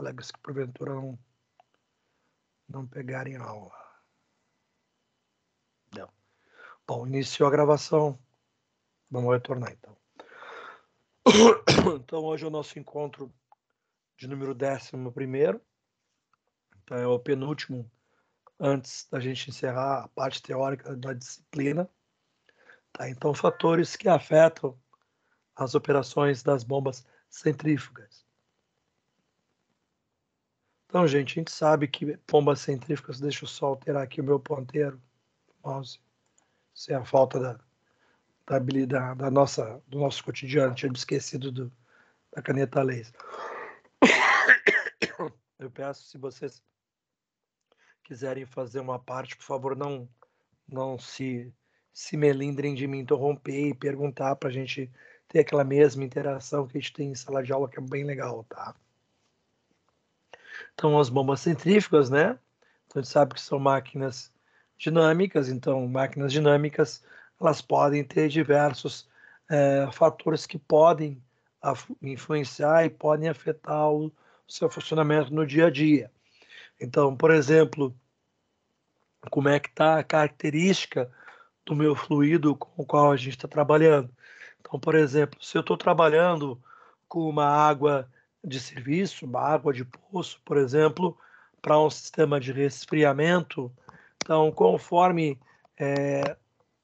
colegas que porventura não pegarem aula. Não. Bom, iniciou a gravação. Vamos retornar, então. Então, hoje é o nosso encontro de número 11º. Então, é o penúltimo antes da gente encerrar a parte teórica da disciplina. Tá? Então, fatores que afetam as operações das bombas centrífugas. Então, gente, a gente sabe que bombas centrífugas, deixa eu só alterar aqui o meu ponteiro, mouse, sem a falta da habilidade do nosso cotidiano, tinha esquecido da caneta laser. Eu peço, se vocês quiserem fazer uma parte, por favor, não se melindrem de me interromper e perguntar para a gente ter aquela mesma interação que a gente tem em sala de aula, que é bem legal, tá? Então, as bombas centrífugas, né? Então, a gente sabe que são máquinas dinâmicas. Então, máquinas dinâmicas, elas podem ter diversos fatores que podem influenciar e podem afetar o seu funcionamento no dia a dia. Então, por exemplo, como é que está a característica do meu fluido com o qual a gente está trabalhando. Então, por exemplo, se eu estou trabalhando com uma água de serviço, uma água de poço, por exemplo, para um sistema de resfriamento, então, conforme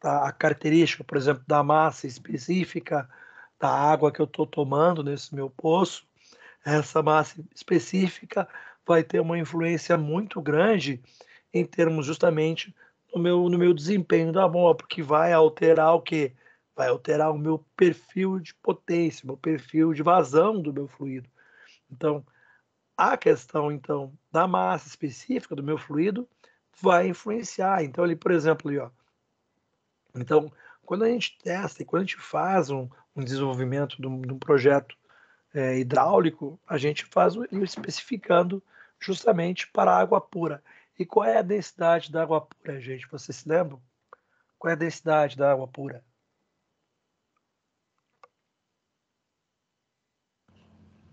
a característica, por exemplo, da massa específica da água que eu estou tomando nesse meu poço, essa massa específica vai ter uma influência muito grande em termos justamente no meu desempenho da bomba, porque vai alterar o quê? Vai alterar o meu perfil de potência, o meu perfil de vazão do meu fluido. Então, a questão, então, da massa específica do meu fluido vai influenciar. Então, ali, por exemplo, ali, ó. Então, quando a gente testa e quando a gente faz um desenvolvimento de um projeto hidráulico, a gente faz especificando justamente para a água pura. E qual é a densidade da água pura, gente? Vocês se lembram? Qual é a densidade da água pura?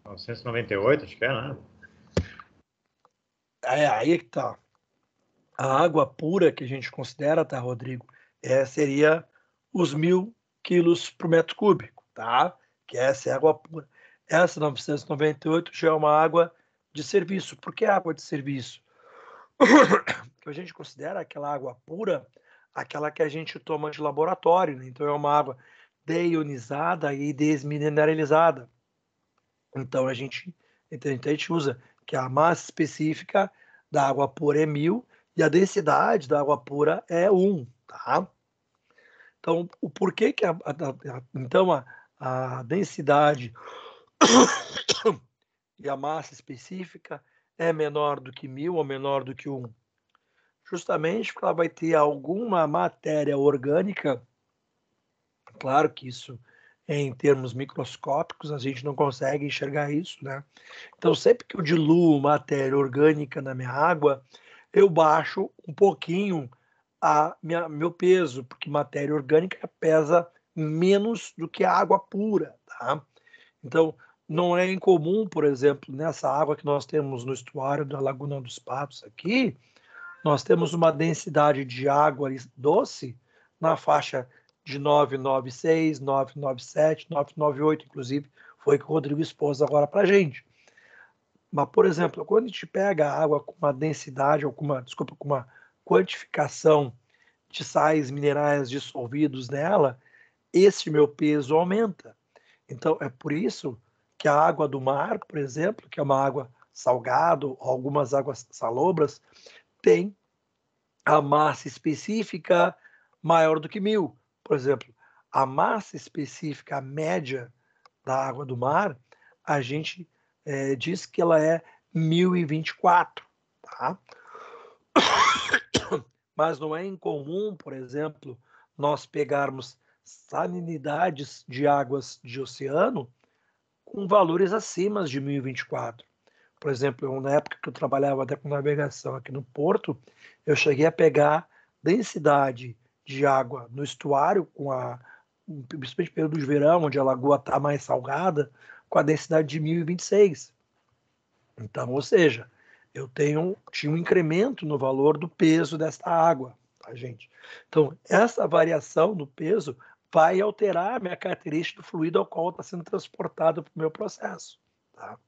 998, acho que é, né? Aí que tá. A água pura que a gente considera, tá, Rodrigo? Seria os 1.000 quilos por metro cúbico, tá? Que essa é a água pura. Essa 998 já é uma água de serviço. Por que água de serviço? Que a gente considera aquela água pura, aquela que a gente toma de laboratório, né? Então é uma água deionizada e desmineralizada. Então a gente usa que a massa específica da água pura é 1.000 e a densidade da água pura é 1, tá? Então o porquê que a densidade e a massa específica é menor do que 1.000 ou menor do que 1? Justamente porque ela vai ter alguma matéria orgânica, claro que isso em termos microscópicos, a gente não consegue enxergar isso, né? Então, sempre que eu diluo matéria orgânica na minha água, eu baixo um pouquinho meu peso, porque matéria orgânica pesa menos do que a água pura, tá? Então, não é incomum, por exemplo, nessa água que nós temos no estuário da Laguna dos Patos aqui, nós temos uma densidade de água doce na faixa de 996, 997, 998, inclusive, foi que o Rodrigo expôs agora para a gente. Mas, por exemplo, quando a gente pega a água com uma densidade, ou com uma quantificação de sais minerais dissolvidos nela, esse meu peso aumenta. Então, é por isso que a água do mar, por exemplo, que é uma água salgada, ou algumas águas salobras, tem a massa específica maior do que 1.000. Por exemplo, a massa específica média da água do mar, a gente diz que ela é 1.024, tá? Mas não é incomum, por exemplo, nós pegarmos salinidades de águas de oceano com valores acima de 1.024. Por exemplo, na época que eu trabalhava até com navegação aqui no Porto, eu cheguei a pegar densidade de água no estuário, principalmente no período de verão, onde a lagoa está mais salgada, com a densidade de 1.026. Então, ou seja, tinha um incremento no valor do peso desta água, tá, gente? Então, essa variação do peso vai alterar a minha característica do fluido ao qual está sendo transportado para o meu processo, tá?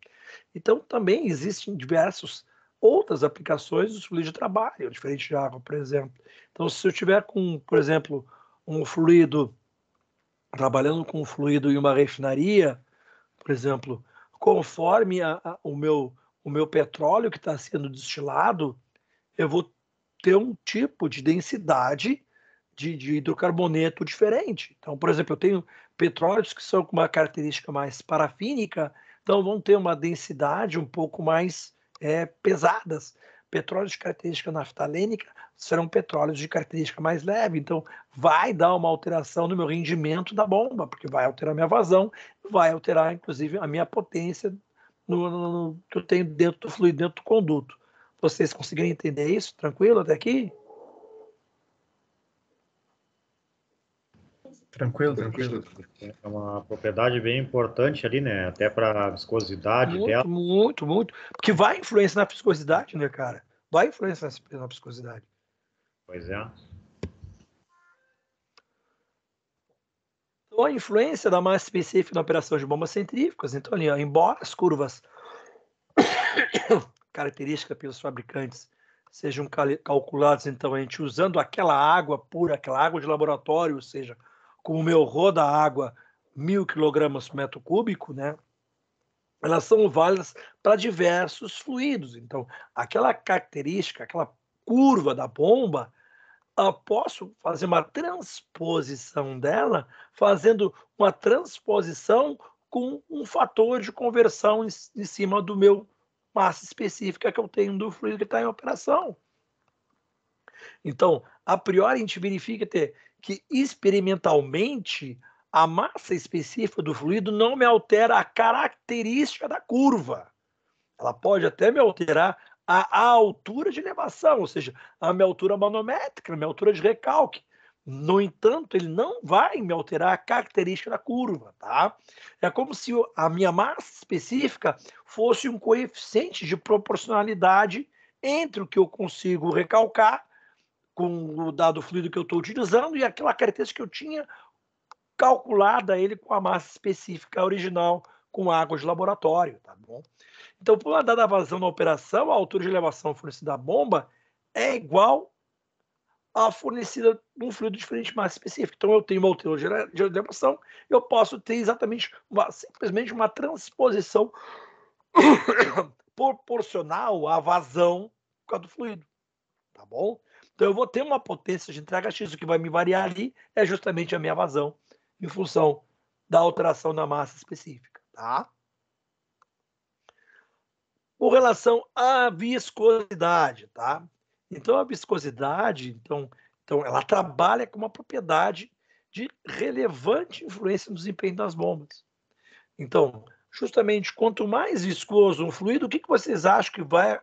Então, também existem diversas outras aplicações do fluido de trabalho, diferente de água, por exemplo. Então, se eu tiver com, por exemplo, um fluido, trabalhando com um fluido em uma refinaria, por exemplo, conforme o meu petróleo que está sendo destilado, eu vou ter um tipo de densidade de hidrocarboneto diferente. Então, por exemplo, eu tenho petróleos que são com uma característica mais parafínica, então vão ter uma densidade um pouco mais pesadas. Petróleos de característica naftalênica serão petróleos de característica mais leve, então vai dar uma alteração no meu rendimento da bomba, porque vai alterar minha vazão, vai alterar inclusive a minha potência que eu tenho dentro do fluido, dentro do conduto. Vocês conseguiram entender isso? Tranquilo até aqui? Tranquilo, tranquilo. É uma propriedade bem importante ali, né? Até para a viscosidade dela. Muito, muito, muito. Porque vai influenciar na viscosidade, né, cara? Vai influenciar na viscosidade. Pois é. Então, a influência da massa específica na operação de bombas centrífugas. Então, ali, ó, embora as curvas características pelos fabricantes sejam calculadas, então, a gente usando aquela água pura, aquela água de laboratório, ou seja, com o meu rho da água 1.000 kg por metro cúbico, né? Elas são válidas para diversos fluidos. Então, aquela característica, aquela curva da bomba, eu posso fazer uma transposição dela, fazendo uma transposição com um fator de conversão em cima do meu massa específica que eu tenho do fluido que está em operação. Então, a priori, a gente verifica que experimentalmente a massa específica do fluido não me altera a característica da curva. Ela pode até me alterar a altura de elevação, ou seja, a minha altura manométrica, a minha altura de recalque. No entanto, ele não vai me alterar a característica da curva, tá? É como se a minha massa específica fosse um coeficiente de proporcionalidade entre o que eu consigo recalcar com o dado fluido que eu estou utilizando e aquela característica que eu tinha calculada ele com a massa específica original com água de laboratório, tá bom? Então, por uma dada vazão na operação, a altura de elevação fornecida à bomba é igual à fornecida num fluido diferente de massa específica. Então, eu tenho uma altura de elevação, eu posso ter exatamente simplesmente uma transposição proporcional à vazão por causa do fluido, tá bom? Então, eu vou ter uma potência de entrega X, o que vai me variar ali é justamente a minha vazão, em função da alteração da massa específica, tá? Com relação à viscosidade, tá? Então, a viscosidade, ela trabalha com uma propriedade de relevante influência no desempenho das bombas. Então, justamente, quanto mais viscoso um fluido, o que vocês acham que vai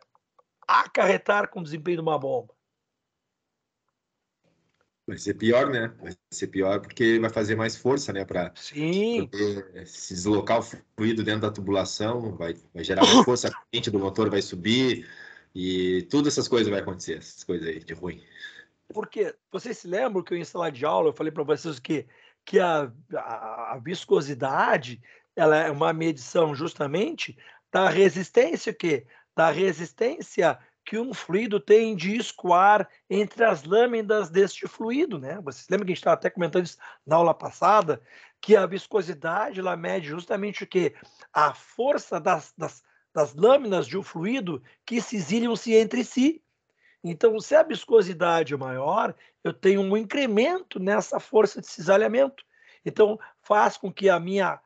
acarretar com o desempenho de uma bomba? Vai ser pior, né? Vai ser pior porque vai fazer mais força, né? Para Sim, poder se deslocar o fluido dentro da tubulação, vai gerar mais força, a corrente do motor vai subir e tudo essas coisas vai acontecer, essas coisas aí de ruim. porque vocês se lembram que eu em sala de aula eu falei para vocês que a viscosidade ela é uma medição justamente da resistência da resistência que um fluido tem de escoar entre as lâminas deste fluido, né? Vocês lembram que a gente estava até comentando isso na aula passada, que a viscosidade ela mede justamente o quê? A força das lâminas de um fluido que se exiliam-se entre si. Então, se a viscosidade é maior, eu tenho um incremento nessa força de cisalhamento. Então, faz com que a minha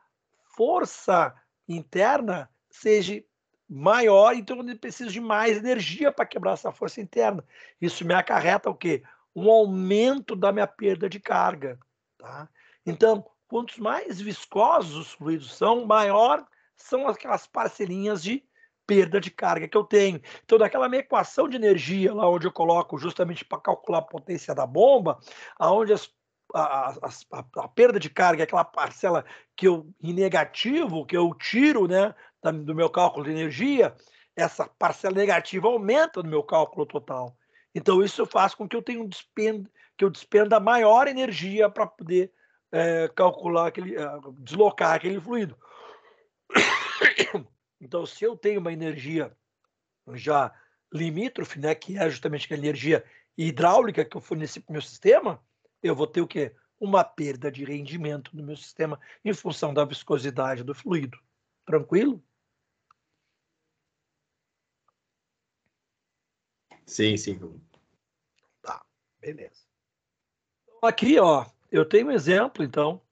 força interna seja maior, então eu preciso de mais energia para quebrar essa força interna. Isso me acarreta o quê? Um aumento da minha perda de carga. Tá? Então, quantos mais viscosos os fluidos são, maior são aquelas parcelinhas de perda de carga que eu tenho. Então, daquela minha equação de energia, lá onde eu coloco justamente para calcular a potência da bomba, aonde a perda de carga é aquela parcela que eu, em negativo, que eu tiro, né, do meu cálculo de energia, essa parcela negativa aumenta no meu cálculo total. Então, isso faz com que eu tenha que eu despenda maior energia para poder calcular deslocar aquele fluido. Então, se eu tenho uma energia já limítrofe, né, que é justamente a energia hidráulica que eu forneci para o meu sistema, eu vou ter o quê? Uma perda de rendimento no meu sistema em função da viscosidade do fluido. Tranquilo? Sim, sim. Tá, beleza. Então, aqui, ó, eu tenho um exemplo, então,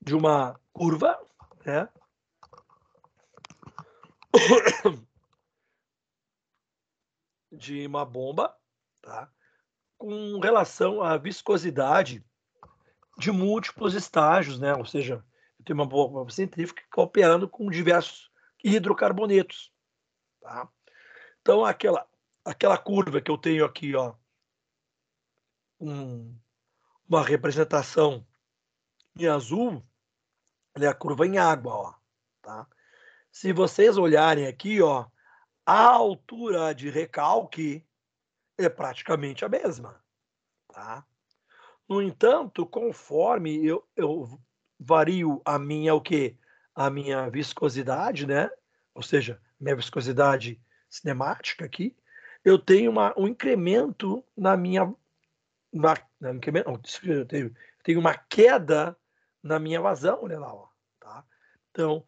de uma curva, né? De uma bomba, tá? Com relação à viscosidade de múltiplos estágios, né? Ou seja, eu tenho uma bomba centrífuga que está operando com diversos hidrocarbonetos, tá? Então, aquela curva que eu tenho aqui, ó, uma representação em azul, ela é a curva em água, ó, tá? Se vocês olharem aqui, ó, a altura de recalque é praticamente a mesma, tá? No entanto, conforme eu vario a minha o quê? A minha viscosidade, né? Ou seja, minha viscosidade cinemática aqui, eu tenho um incremento na minha incremento, eu tenho uma queda na minha vazão, olha lá, ó, tá? Então,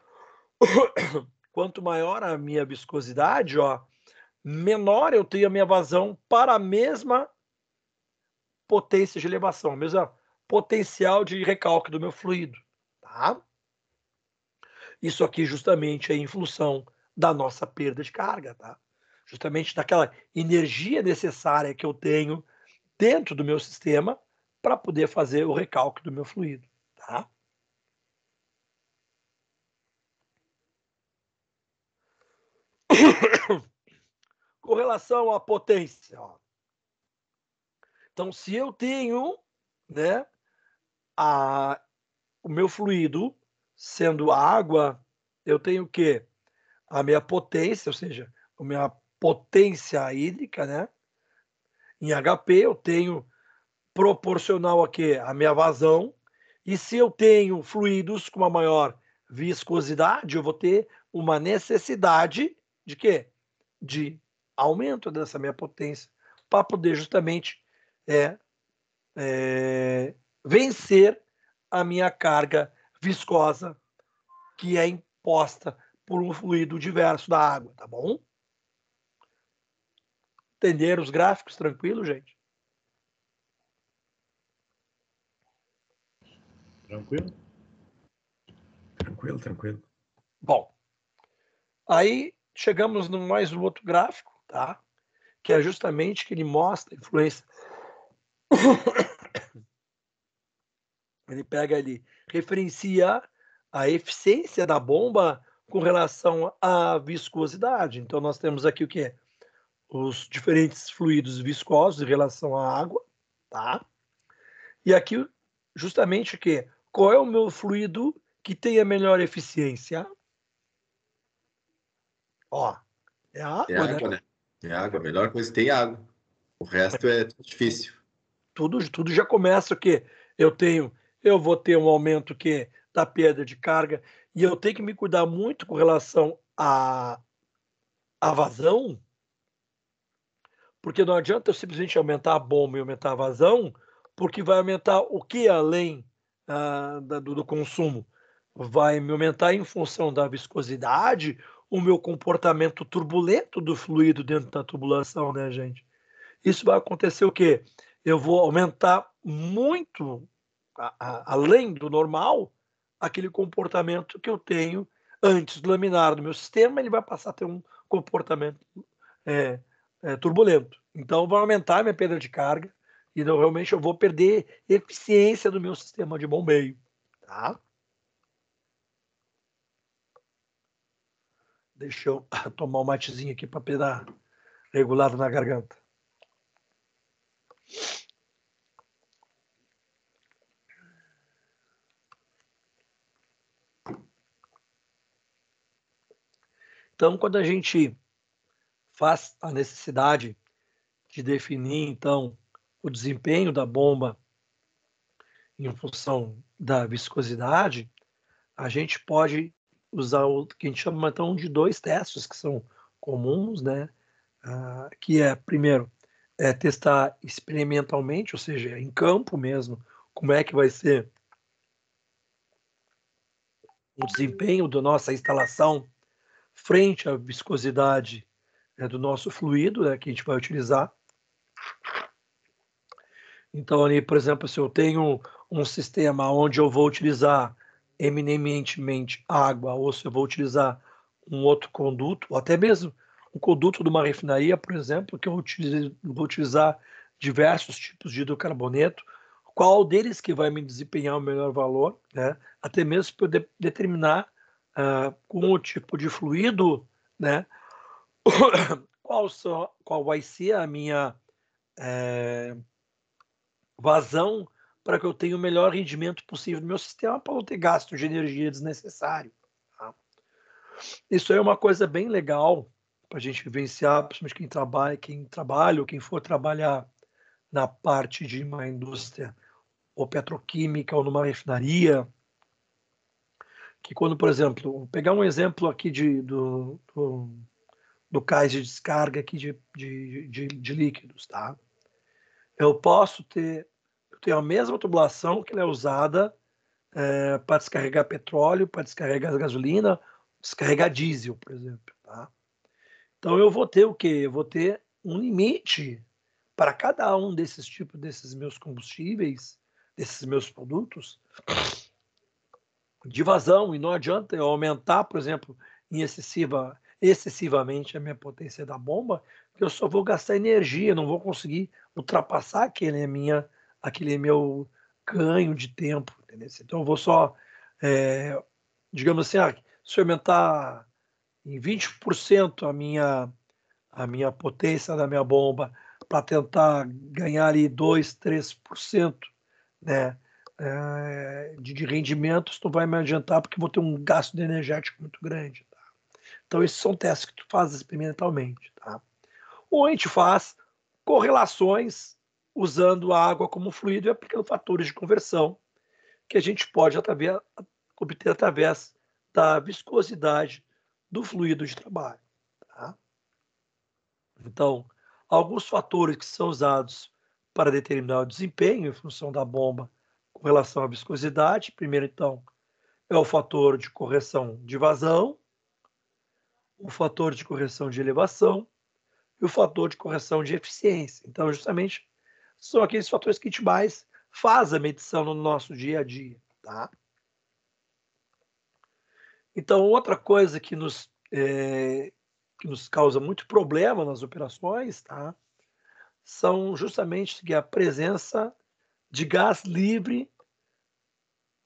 quanto maior a minha viscosidade, ó, menor eu tenho a minha vazão para a mesma potência de elevação, a mesma potencial de recalque do meu fluido, tá? Isso aqui justamente é em função da nossa perda de carga, tá? Justamente daquela energia necessária que eu tenho dentro do meu sistema para poder fazer o recalque do meu fluido, tá? Com relação à potência, ó. Então, se eu tenho, né, o meu fluido sendo água, eu tenho o quê? A minha potência, ou seja, a minha potência hídrica, né? Em HP eu tenho proporcional a quê? A minha vazão. E se eu tenho fluidos com uma maior viscosidade, eu vou ter uma necessidade de quê? De aumento dessa minha potência para poder justamente é, vencer a minha carga viscosa que é imposta por um fluido diverso da água, tá bom? Entenderam os gráficos? Tranquilo, gente? Tranquilo? Tranquilo, tranquilo. Bom, aí chegamos no mais um outro gráfico, tá? Que é justamente que ele mostra a influência. Ele pega ali, referencia a eficiência da bomba com relação à viscosidade. Então, nós temos aqui o que? Os diferentes fluidos viscosos em relação à água, tá? E aqui, justamente o que? Qual é o meu fluido que tem a melhor eficiência? Ó, é a É água, né? água, né? É água. A melhor coisa que tem é água. O resto é difícil. Tudo já começa o quê? Eu vou ter um aumento que da perda de carga e eu tenho que me cuidar muito com relação à vazão, porque não adianta eu simplesmente aumentar a bomba e aumentar a vazão, porque vai aumentar o que além do consumo? Vai me aumentar em função da viscosidade, o meu comportamento turbulento do fluido dentro da tubulação, né, gente? Isso vai acontecer o quê? Eu vou aumentar muito, além do normal, aquele comportamento que eu tenho antes do laminar do meu sistema, ele vai passar a ter um comportamento é, turbulento. Então, vai aumentar a minha perda de carga e realmente eu vou perder eficiência do meu sistema de bombeio. Tá? Deixa eu tomar um matezinho aqui para dar regulado na garganta. Então, quando a gente faz a necessidade de definir, então, o desempenho da bomba em função da viscosidade, a gente pode usar o que a gente chama, então, de 2 testes que são comuns, né? Que é, primeiro, testar experimentalmente, ou seja, em campo mesmo, como é que vai ser o desempenho da nossa instalação frente à viscosidade do nosso fluido, né, que a gente vai utilizar. Então, ali, por exemplo, se eu tenho um sistema onde eu vou utilizar eminentemente água, ou se eu vou utilizar um outro conduto, ou até mesmo um conduto de uma refinaria, por exemplo, que eu vou utilizar diversos tipos de hidrocarboneto, qual deles que vai me desempenhar o melhor valor, né? Até mesmo para eu determinar com o tipo de fluido, né? qual vai ser a minha vazão para que eu tenha o melhor rendimento possível no meu sistema para não ter gasto de energia desnecessário. Tá? Isso aí é uma coisa bem legal para a gente vivenciar, principalmente quem trabalha ou quem for trabalhar na parte de uma indústria ou petroquímica ou numa refinaria, que quando, por exemplo, vou pegar um exemplo aqui do cais de descarga aqui de líquidos, tá? Eu tenho a mesma tubulação que ela é usada para descarregar petróleo, para descarregar gasolina, descarregar diesel, por exemplo, tá? Então eu vou ter o quê? Eu vou ter um limite para cada um desses tipos, desses meus combustíveis, desses meus produtos, de vazão, e não adianta eu aumentar, por exemplo, excessivamente a minha potência da bomba, porque eu só vou gastar energia, não vou conseguir ultrapassar aquele meu ganho de tempo, entendeu? Então eu vou só, digamos assim, se eu aumentar em 20% a minha potência da minha bomba para tentar ganhar ali 2, 3%, né, de rendimento, isso não vai me adiantar porque vou ter um gasto de energético muito grande. Tá? Então, esses são testes que tu faz experimentalmente. Tá? Ou a gente faz correlações usando a água como fluido e aplicando fatores de conversão que a gente pode obter através da viscosidade do fluido de trabalho. Tá? Então, alguns fatores que são usados para determinar o desempenho em função da bomba com relação à viscosidade. Primeiro, então, é o fator de correção de vazão, o fator de correção de elevação e o fator de correção de eficiência. Então, justamente, são aqueles fatores que a gente mais faz a medição no nosso dia a dia. Tá? Então, outra coisa que nos causa muito problema nas operações, tá? São justamente a presença de gás livre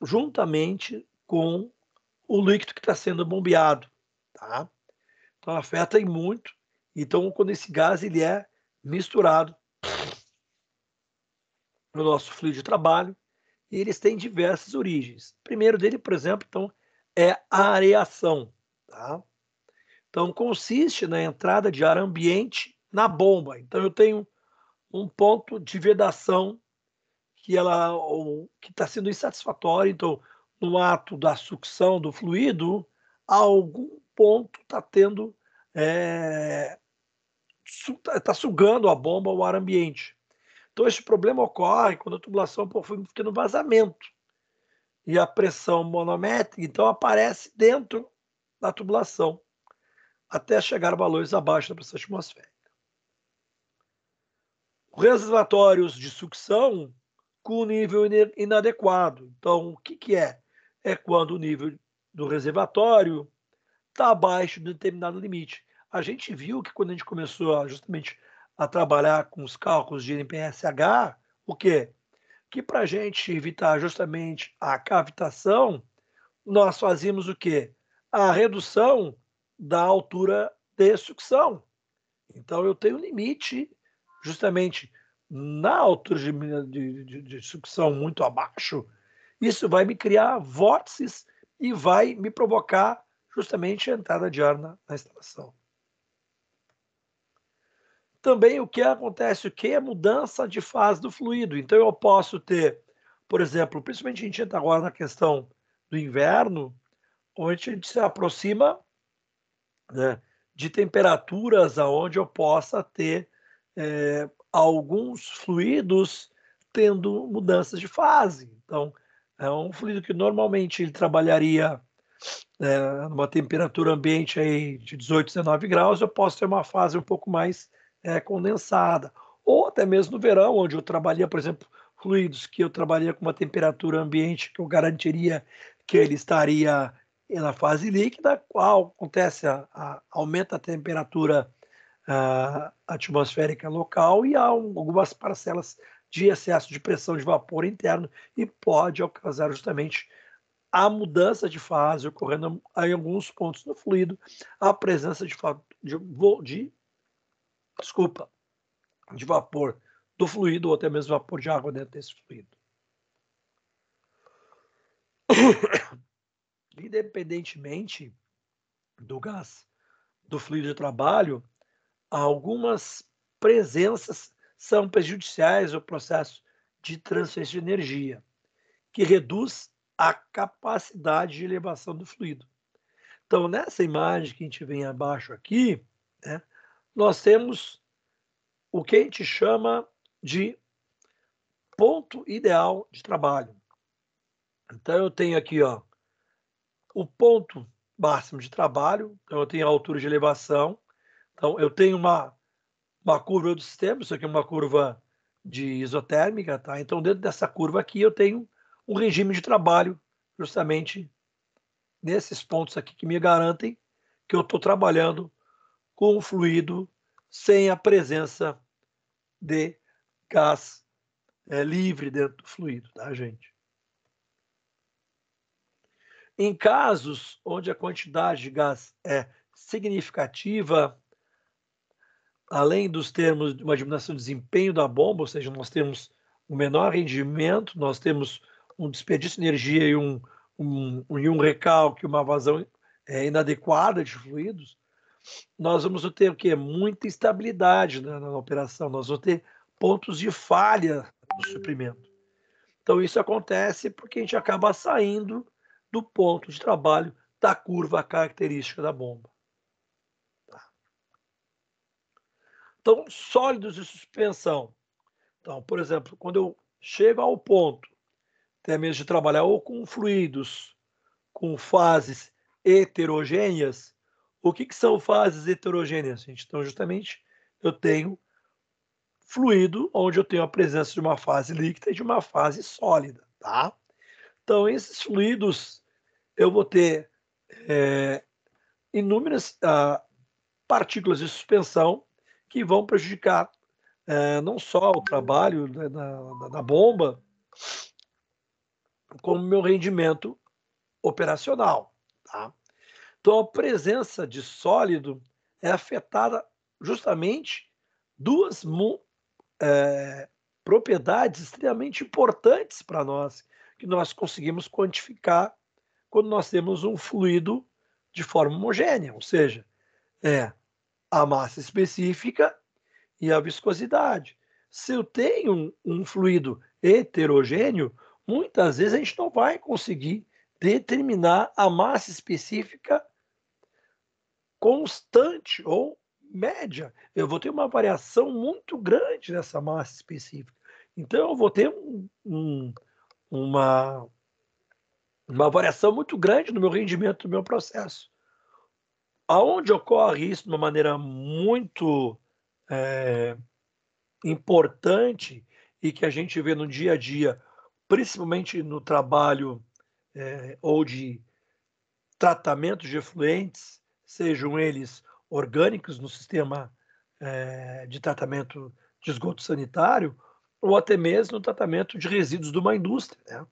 juntamente com o líquido que está sendo bombeado. Tá? Então, afeta muito. Então, quando esse gás ele é misturado no nosso fluido de trabalho, e eles têm diversas origens. O primeiro dele, por exemplo, então, é a areação. Tá? Então, consiste na entrada de ar ambiente na bomba. Então, eu tenho um ponto de vedação que está sendo insatisfatório. Então, no ato da sucção do fluido, algum ponto está tendo está sugando a bomba o ar ambiente. Então, esse problema ocorre quando a tubulação fica no vazamento e a pressão manométrica, então, aparece dentro da tubulação até chegar a valores abaixo da pressão atmosférica. Reservatórios de sucção com nível inadequado. Então, o que é? É quando o nível do reservatório está abaixo de um determinado limite. A gente viu que quando a gente começou justamente a trabalhar com os cálculos de NPSH, o quê? Que para a gente evitar justamente a cavitação, nós fazíamos o quê? A redução da altura de sucção. Então, eu tenho um limite justamente na altura de sucção muito abaixo, isso vai me criar vórtices e vai me provocar justamente a entrada de ar na instalação. Também o que acontece, o que é mudança de fase do fluido. Então eu posso ter, por exemplo, principalmente a gente entra agora na questão do inverno, onde a gente se aproxima, né, de temperaturas aonde eu possa ter alguns fluidos tendo mudanças de fase. Então, é um fluido que normalmente ele trabalharia numa temperatura ambiente aí de 18, 19 graus, eu posso ter uma fase um pouco mais condensada. Ou até mesmo no verão, onde eu trabalhia, por exemplo, fluidos que eu trabalharia com uma temperatura ambiente que eu garantiria que ele estaria na fase líquida, qual acontece, aumenta a temperatura atmosférica local e há algumas parcelas de excesso de pressão de vapor interno e pode causar justamente a mudança de fase ocorrendo em alguns pontos do fluido, a presença de vapor do fluido ou até mesmo vapor de água dentro desse fluido. Independentemente do gás, do fluido de trabalho, algumas presenças são prejudiciais ao processo de transferência de energia, que reduz a capacidade de elevação do fluido. Então, nessa imagem que a gente vem abaixo aqui, né, nós temos o que a gente chama de ponto ideal de trabalho. Então, eu tenho aqui o ponto máximo de trabalho, então eu tenho a altura de elevação, então eu tenho uma curva do sistema, isso aqui é uma curva de isotérmica, tá? Então, dentro dessa curva aqui, eu tenho um regime de trabalho, justamente nesses pontos aqui que me garantem que eu estou trabalhando com o fluido sem a presença de gás livre dentro do fluido, tá, gente? Em casos onde a quantidade de gás é significativa, além dos termos de uma diminuição do desempenho da bomba, ou seja, nós temos um menor rendimento, nós temos um desperdício de energia e um recalque, uma vazão inadequada de fluidos, nós vamos ter o quê? Muita instabilidade na operação, nós vamos ter pontos de falha no suprimento. Então, isso acontece porque a gente acaba saindo do ponto de trabalho da curva característica da bomba. Então, sólidos de suspensão. Então, por exemplo, quando eu chego ao ponto, até mesmo de trabalhar ou com fluidos, com fases heterogêneas, o que são fases heterogêneas, gente? Então, justamente, eu tenho fluido onde eu tenho a presença de uma fase líquida e de uma fase sólida, tá? Então, esses fluidos, eu vou ter inúmeras partículas de suspensão que vão prejudicar não só o trabalho da bomba, como o meu rendimento operacional. Tá? Então, a presença de sólido é afetada justamente duas propriedades extremamente importantes para nós, que nós conseguimos quantificar quando nós temos um fluido de forma homogênea, ou seja, a massa específica e a viscosidade. Se eu tenho um fluido heterogêneo, muitas vezes a gente não vai conseguir determinar a massa específica constante ou média. Eu vou ter uma variação muito grande nessa massa específica. Então, eu vou ter uma variação muito grande no meu rendimento do meu processo. Aonde ocorre isso de uma maneira muito importante e que a gente vê no dia a dia, principalmente no trabalho ou de tratamento de efluentes, sejam eles orgânicos no sistema de tratamento de esgoto sanitário, ou até mesmo no tratamento de resíduos de uma indústria, né?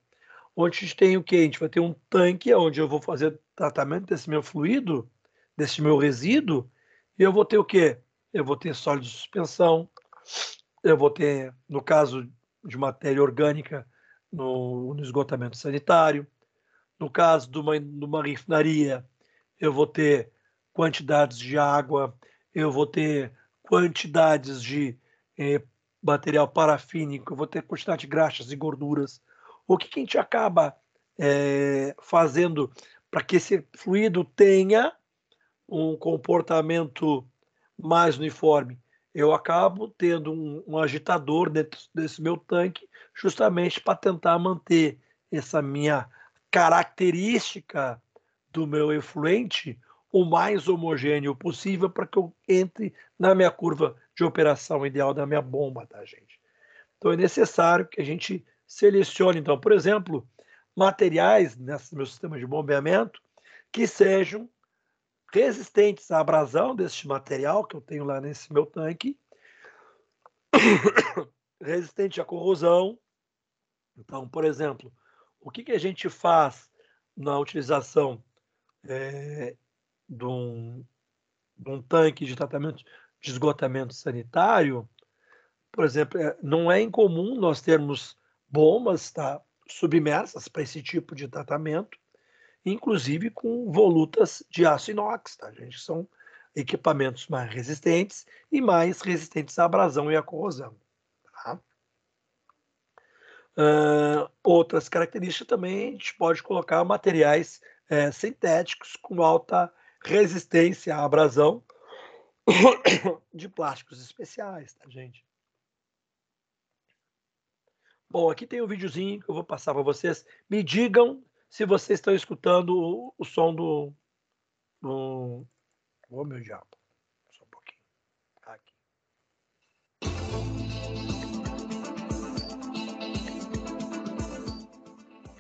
Onde a gente tem o quê? A gente vai ter um tanque onde eu vou fazer tratamento desse meu fluido, desse meu resíduo, e eu vou ter o quê? Eu vou ter sólido de suspensão, eu vou ter, no caso de matéria orgânica, no esgotamento sanitário. No caso de uma refinaria, eu vou ter quantidades de água, eu vou ter quantidades de material parafínico, eu vou ter quantidade de graxas e gorduras. O que a gente acaba fazendo para que esse fluido tenha um comportamento mais uniforme? Eu acabo tendo um agitador dentro desse meu tanque, justamente para tentar manter essa minha característica do meu efluente o mais homogêneo possível para que eu entre na minha curva de operação ideal da minha bomba, tá, gente? Então é necessário que a gente selecione, então, por exemplo, materiais nesse meu sistema de bombeamento que sejam resistentes à abrasão deste material que eu tenho lá nesse meu tanque, resistente à corrosão. Então, por exemplo, o que a gente faz na utilização de um tanque de tratamento de esgotamento sanitário? Por exemplo, não é incomum nós termos bombas, tá, submersas para esse tipo de tratamento, inclusive com volutas de aço inox, tá, gente? São equipamentos mais resistentes e mais resistentes à abrasão e à corrosão. Tá? Outras características também, a gente pode colocar materiais sintéticos com alta resistência à abrasão de plásticos especiais, tá, gente? Bom, aqui tem um videozinho que eu vou passar para vocês. Me digam se vocês estão escutando o som do... Oh, meu diabo. Só um pouquinho. Aqui.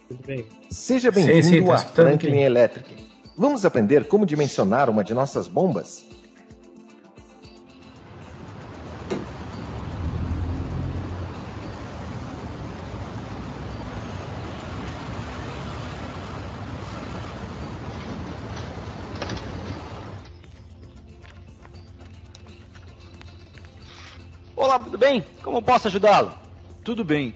Tudo bem. Seja bem-vindo tá à escutando Franklin aqui. Electric. Vamos aprender como dimensionar uma de nossas bombas? Olá, tudo bem? Como posso ajudá-lo? Tudo bem.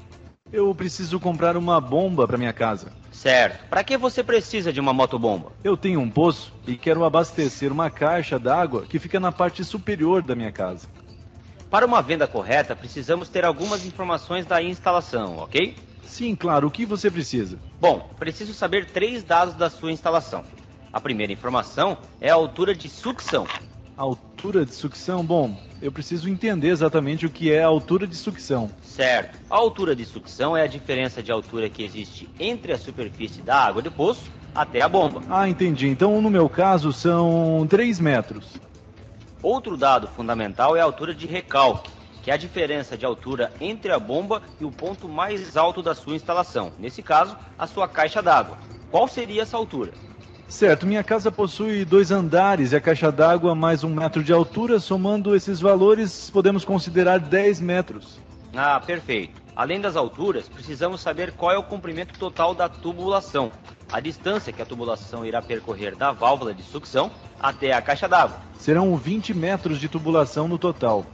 Eu preciso comprar uma bomba para minha casa. Certo. Para que você precisa de uma motobomba? Eu tenho um poço e quero abastecer uma caixa d'água que fica na parte superior da minha casa. Para uma venda correta, precisamos ter algumas informações da instalação, ok? Sim, claro. O que você precisa? Bom, preciso saber 3 dados da sua instalação. A primeira informação é a altura de sucção. A altura de sucção? Bom, eu preciso entender exatamente o que é a altura de sucção. Certo. A altura de sucção é a diferença de altura que existe entre a superfície da água do poço até a bomba. Ah, entendi. Então, no meu caso, são 3 metros. Outro dado fundamental é a altura de recalque, que é a diferença de altura entre a bomba e o ponto mais alto da sua instalação. Nesse caso, a sua caixa d'água. Qual seria essa altura? Certo, minha casa possui 2 andares e a caixa d'água mais 1 metro de altura. Somando esses valores, podemos considerar 10 metros. Ah, perfeito. Além das alturas, precisamos saber qual é o comprimento total da tubulação, a distância que a tubulação irá percorrer da válvula de sucção até a caixa d'água. Serão 20 metros de tubulação no total.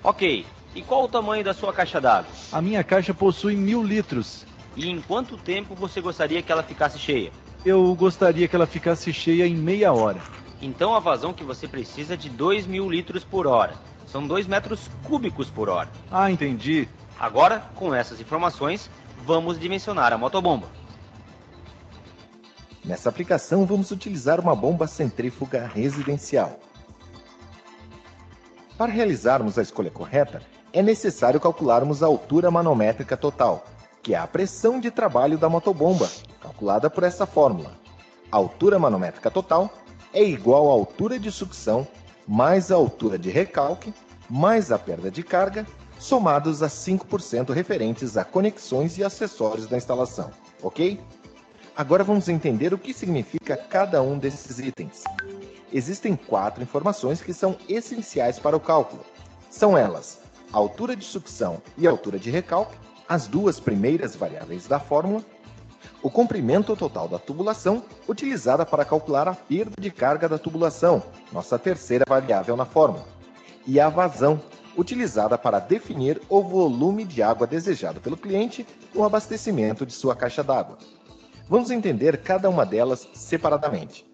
Ok. E qual o tamanho da sua caixa d'água? A minha caixa possui 1000 litros. E em quanto tempo você gostaria que ela ficasse cheia? Eu gostaria que ela ficasse cheia em meia hora. Então a vazão que você precisa é de 2.000 litros por hora. São 2 metros cúbicos por hora. Ah, entendi. Agora, com essas informações, vamos dimensionar a motobomba. Nessa aplicação, vamos utilizar uma bomba centrífuga residencial. Para realizarmos a escolha correta, é necessário calcularmos a altura manométrica total, que é a pressão de trabalho da motobomba, calculada por essa fórmula. A altura manométrica total é igual à altura de sucção mais a altura de recalque mais a perda de carga, somados a 5% referentes a conexões e acessórios da instalação, ok? Agora vamos entender o que significa cada um desses itens. Existem 4 informações que são essenciais para o cálculo. São elas: a altura de sucção e a altura de recalque, as 2 primeiras variáveis da fórmula, o comprimento total da tubulação, utilizada para calcular a perda de carga da tubulação, nossa terceira variável na fórmula, e a vazão, utilizada para definir o volume de água desejado pelo cliente no abastecimento de sua caixa d'água. Vamos entender cada uma delas separadamente.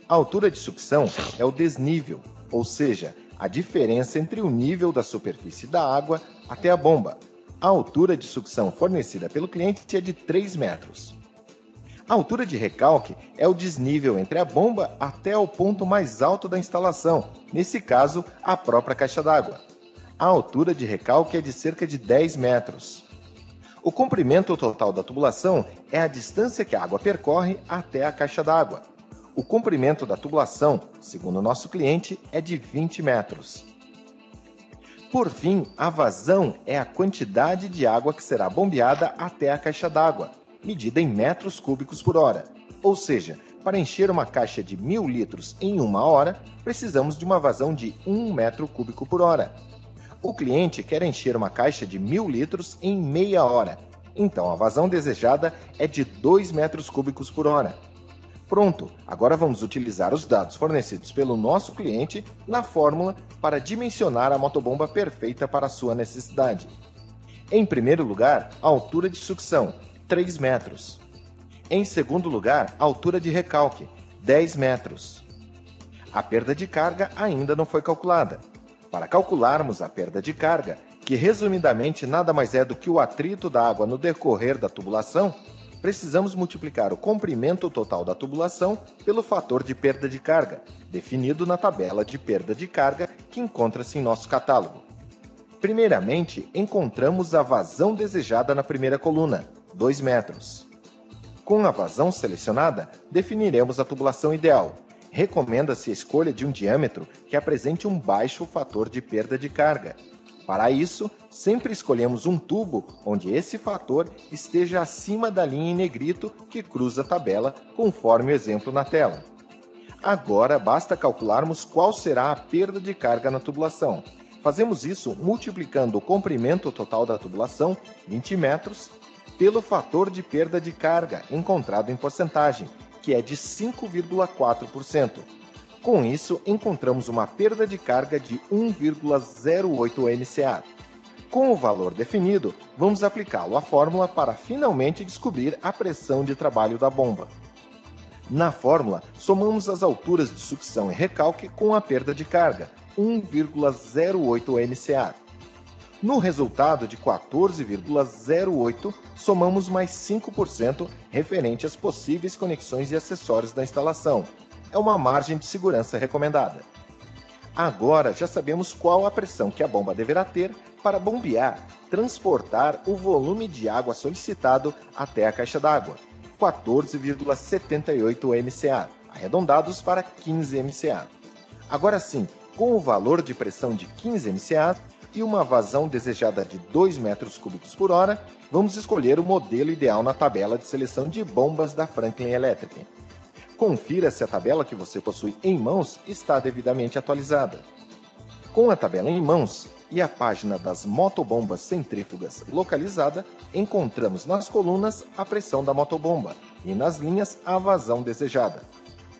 A altura de sucção é o desnível, ou seja, a diferença entre o nível da superfície da água até a bomba. A altura de sucção fornecida pelo cliente é de 3 metros. A altura de recalque é o desnível entre a bomba até o ponto mais alto da instalação, nesse caso, a própria caixa d'água. A altura de recalque é de cerca de 10 metros. O comprimento total da tubulação é a distância que a água percorre até a caixa d'água. O comprimento da tubulação, segundo o nosso cliente, é de 20 metros. Por fim, a vazão é a quantidade de água que será bombeada até a caixa d'água, medida em metros cúbicos por hora. Ou seja, para encher uma caixa de 1.000 litros em 1 hora, precisamos de uma vazão de 1 metro cúbico por hora. O cliente quer encher uma caixa de 1.000 litros em meia hora, então a vazão desejada é de 2 metros cúbicos por hora. Pronto, agora vamos utilizar os dados fornecidos pelo nosso cliente na fórmula para dimensionar a motobomba perfeita para a sua necessidade. Em primeiro lugar, a altura de sucção, 3 metros. Em segundo lugar, a altura de recalque, 10 metros. A perda de carga ainda não foi calculada. Para calcularmos a perda de carga, que resumidamente nada mais é do que o atrito da água no decorrer da tubulação, precisamos multiplicar o comprimento total da tubulação pelo fator de perda de carga, definido na tabela de perda de carga que encontra-se em nosso catálogo. Primeiramente, encontramos a vazão desejada na primeira coluna, 2 metros. Com a vazão selecionada, definiremos a tubulação ideal. Recomenda-se a escolha de um diâmetro que apresente um baixo fator de perda de carga. Para isso, sempre escolhemos um tubo onde esse fator esteja acima da linha em negrito que cruza a tabela, conforme o exemplo na tela. Agora, basta calcularmos qual será a perda de carga na tubulação. Fazemos isso multiplicando o comprimento total da tubulação, 20 metros, pelo fator de perda de carga encontrado em porcentagem, que é de 5,4%. Com isso, encontramos uma perda de carga de 1,08 MCA. Com o valor definido, vamos aplicá-lo à fórmula para finalmente descobrir a pressão de trabalho da bomba. Na fórmula, somamos as alturas de sucção e recalque com a perda de carga, 1,08 MCA. No resultado de 14,08, somamos mais 5% referente às possíveis conexões e acessórios da instalação. É uma margem de segurança recomendada. Agora já sabemos qual a pressão que a bomba deverá ter para bombear, transportar o volume de água solicitado até a caixa d'água, 14,78 MCA, arredondados para 15 MCA. Agora sim, com o valor de pressão de 15 MCA e uma vazão desejada de 2 metros cúbicos por hora, vamos escolher o modelo ideal na tabela de seleção de bombas da Franklin Electric. Confira se a tabela que você possui em mãos está devidamente atualizada. Com a tabela em mãos e a página das motobombas centrífugas localizada, encontramos nas colunas a pressão da motobomba e nas linhas a vazão desejada.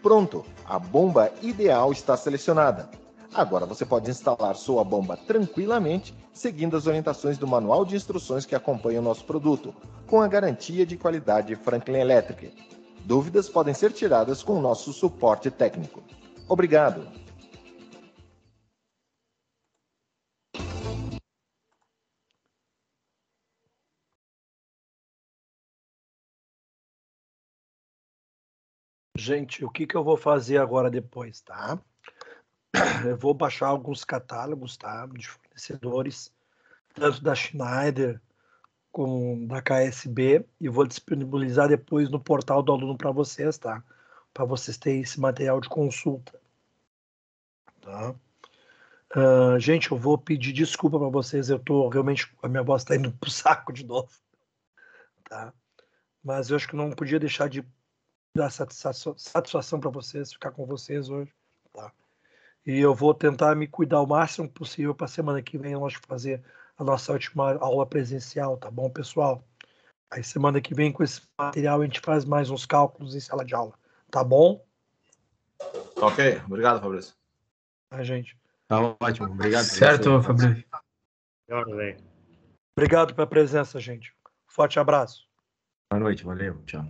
Pronto, a bomba ideal está selecionada. Agora você pode instalar sua bomba tranquilamente, seguindo as orientações do manual de instruções que acompanha o nosso produto, com a garantia de qualidade Franklin Electric. Dúvidas podem ser tiradas com o nosso suporte técnico. Obrigado! Gente, o que eu vou fazer agora depois, tá? Eu vou baixar alguns catálogos, tá? De fornecedores, tanto da Schneider como da KSB, e vou disponibilizar depois no portal do aluno para vocês, tá? Para vocês terem esse material de consulta, tá? Gente, eu vou pedir desculpa para vocês, eu tô realmente, a minha voz está indo pro saco de novo, tá? Mas eu acho que não podia deixar de dar satisfação para vocês, ficar com vocês hoje, tá? E eu vou tentar me cuidar o máximo possível para a semana que vem nós fazer a nossa última aula presencial, tá bom, pessoal? Aí semana que vem com esse material a gente faz mais uns cálculos em sala de aula, tá bom? Ok, obrigado, Fabrício. Tá, gente? Tá ótimo, obrigado. Certo, Fabrício. Obrigado pela presença, gente. Forte abraço. Boa noite, valeu, tchau.